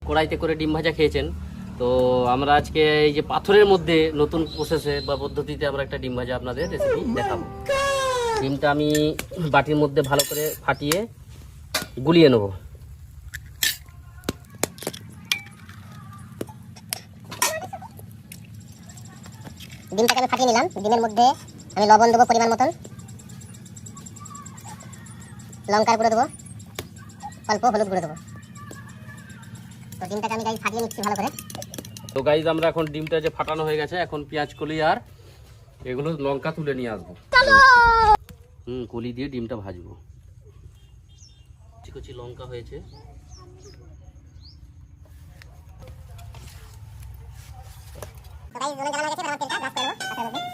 কড়াইতে করে ডিম ভাজা খেয়েছেন, তো আমরা আজকে এই যে পাথরের মধ্যে নতুন প্রসেসে বা পদ্ধতিতে আমরা একটা ডিম ভাজা আপনাদের রেসিপি দেখাবো। ডিমটা আমি বাটির মধ্যে ভালো করে ফাটিয়ে গুলিয়ে নেব। ডিমটাকে আমি ফাটিয়ে নিলাম। ডিমের মধ্যে আমি লবণ দেবো পরিমাণ মতন, লঙ্কার গুঁড়ো দেবো, অল্প হলুদ গুঁড়ো দেবো। তো ডিমটাকে আমি গাইজ ফাটিয়ে নিচ্ছি ভালো করে। তো গাইজ আমরা এখন ডিমটা যে ফাটানো হয়ে গেছে, এখন পেঁয়াজ কলি আর এগুলো লঙ্কা তুলে নিয়ে আসবো। কলি দিয়ে ডিমটা ভাজবো। কুচি কুচি লঙ্কা হয়েছে। তো গাইজ জলে জ্বালানো গেছে, তেলটা ব্রাশ করে নেবো।